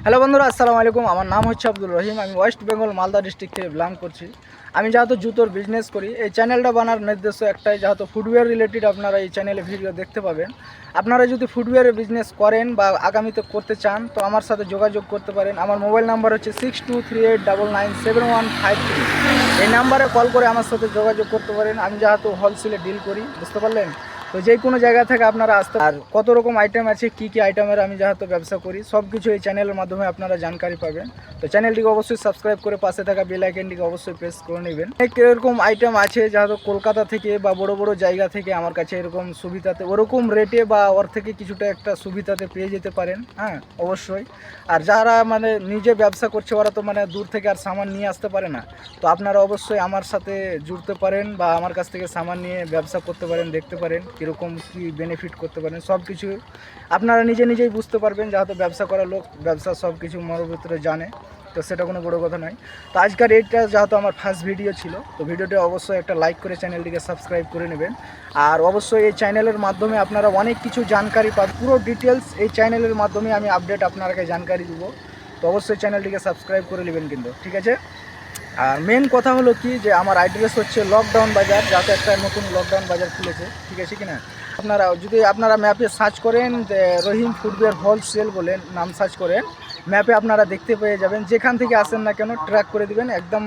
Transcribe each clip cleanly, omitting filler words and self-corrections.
Hello বন্ধুরা, আসসালামু আলাইকুম। আমার নাম হচ্ছে আব্দুল রহিম। আমি ওয়েস্ট বেঙ্গল মালদা ডিস্ট্রিক্ট থেকে বিলং করছি। আমি যেহেতু জুতোর বিজনেস করি, এই চ্যানেলটা বানার নির্দেশ একটাই, যেহেতু ফুটওয়্যার রিলেটেড আপনারা এই চ্যানেলে ভিডিও দেখতে পাবেন। আপনারা যদি ফুটওয়্যারের বিজনেস করেন বা আগামীতে করতে চান তো আমার সাথে যোগাযোগ করতে পারেন। আমার মোবাইল নাম্বার হচ্ছে 6238997153। এই নাম্বারে কল করে আমার সাথে যোগাযোগ করতে পারেন। আমি যেহেতু হোলসেলে ডিল করি, বুঝতে পারলেন। তো যে কোনো জায়গা থেকে আপনারা আসতে, আর কত রকম আইটেম আছে, কী কী আইটেমের আমি যেহেতু ব্যবসা করি, সব কিছু এই চ্যানেলের মাধ্যমে আপনারা জানকারি পাবেন। তো চ্যানেলটিকে অবশ্যই সাবস্ক্রাইব করে পাশে থাকা বেল আইকনটিকে অবশ্যই প্রেস করে নেবেন। অনেক এরকম আইটেম আছে যেহেতু কলকাতা থেকে বা বড় বড় জায়গা থেকে আমার কাছে এরকম সুবিধাতে, ওরকম রেটে বা ওর থেকে কিছুটা একটা সুবিধাতে পেয়ে যেতে পারেন। হ্যাঁ, অবশ্যই। আর যারা নিজে ব্যবসা করছে ওরা তো দূর থেকে আর সামান নিয়ে আসতে পারে না। তো আপনারা অবশ্যই আমার সাথে জুড়তে পারেন বা আমার কাছ থেকে সামান নিয়ে ব্যবসা করতে পারেন, দেখতে পারেন কীরকম কী বেনিফিট করতে পারেন। সব কিছু আপনারা নিজেই বুঝতে পারবেন, যেহেতু ব্যবসা করা লোক ব্যবসা সব কিছু মনের ভিতরে জানে। তো সেটা কোনো বড় কথা নয়। তো আজকের এইটা যেহেতু আমার ফার্স্ট ভিডিও ছিল, তো ভিডিওটা অবশ্যই একটা লাইক করে চ্যানেলটিকে সাবস্ক্রাইব করে নেবেন। আর অবশ্যই এই চ্যানেলের মাধ্যমে আপনারা অনেক কিছু জানকারি পাবেন। পুরো ডিটেলস এই চ্যানেলের মাধ্যমে আমি আপডেট আপনাকে জানকারি দেবো। তো অবশ্যই চ্যানেলটিকে সাবস্ক্রাইব করে নেবেন কিন্তু, ঠিক আছে। আর মেন কথা হলো কি, যে আমার অ্যাড্রেস হচ্ছে লকডাউন বাজার, যাতে একটা নতুন লকডাউন বাজার খুলেছে, ঠিক আছে কিনা। আপনারা ম্যাপে সার্চ করেন যে রহিম ফুটওয়্যার হোলসেল বলে নাম সার্চ করেন, ম্যাপে আপনারা দেখতে পেয়ে যাবেন। যেখান থেকে আসেন না কেন ট্র্যাক করে দিবেন, একদম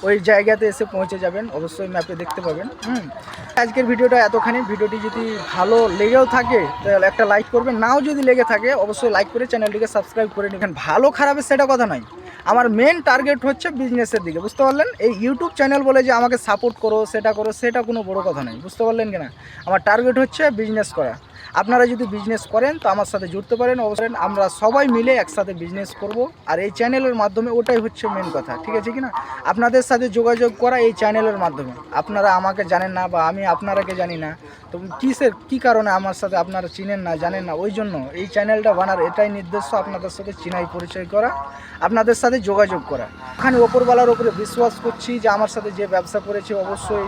ওই জায়গাতে এসে পৌঁছে যাবেন। অবশ্যই ম্যাপে দেখতে পাবেন। আজকের ভিডিওটা এতখানি। ভিডিওটি যদি ভালো লেগেও থাকে তাহলে একটা লাইক করবেন, নাও যদি লেগে থাকে অবশ্যই লাইক করে চ্যানেলটিকে সাবস্ক্রাইব করে নিন। ভালো খারাপের সেটা কথা নয়, আমার মেন টার্গেট হচ্ছে বিজনেসের দিকে, বুঝতে পারলেন। এই ইউটিউব চ্যানেল বলে যে আমাকে সাপোর্ট করো, সেটা কোনো বড় কথা নয়, বুঝতে পারলেন কিনা। আমার টার্গেট হচ্ছে বিজনেস করা। আপনারা যদি বিজনেস করেন তো আমার সাথে জুড়তে পারেন। অবশ্যই আমরা সবাই মিলে একসাথে বিজনেস করব, আর এই চ্যানেলের মাধ্যমে ওটাই হচ্ছে মেন কথা, ঠিক আছে কিনা। আপনাদের সাথে যোগাযোগ করা এই চ্যানেলের মাধ্যমে। আপনারা আমাকে জানেন না বা আমি আপনারাকে জানি না, তো কী কারণে আমার সাথে আপনারা চিনেন না, জানেন না, ওই জন্য এই চ্যানেলটা বানার এটাই নির্দেশ, আপনাদের সাথে চিনাই পরিচয় করা, আপনাদের সাথে যোগাযোগ করা। ওখানে ওপরওয়ালার ওপরে বিশ্বাস করছি যে আমার সাথে যে ব্যবসা করেছে অবশ্যই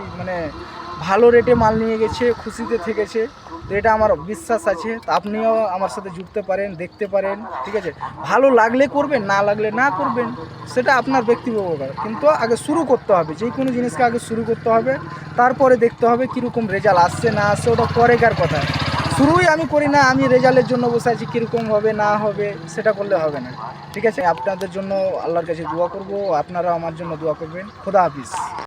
ভালো রেটে মাল নিয়ে গেছে, খুশিতে থেকেছে। তো এটা আমার বিশ্বাস আছে। তো আপনিও আমার সাথে জুড়তে পারেন, দেখতে পারেন, ঠিক আছে। ভালো লাগলে করবেন, না লাগলে না করবেন, সেটা আপনার ব্যক্তিগত ব্যাপার। কিন্তু আগে শুরু করতে হবে, যে কোনো জিনিসকে আগে শুরু করতে হবে, তারপরে দেখতে হবে কীরকম রেজাল্ট আসছে না আসছে, ওটা পরেকার কথা। শুরুই আমি করি না, আমি রেজাল্টের জন্য বসে আছি, কীরকম হবে না হবে সেটা করলে হবে না, ঠিক আছে। আপনাদের জন্য আল্লাহর কাছে দোয়া করব, আপনারা আমার জন্য দোয়া করবেন। খোদা হাফিজ।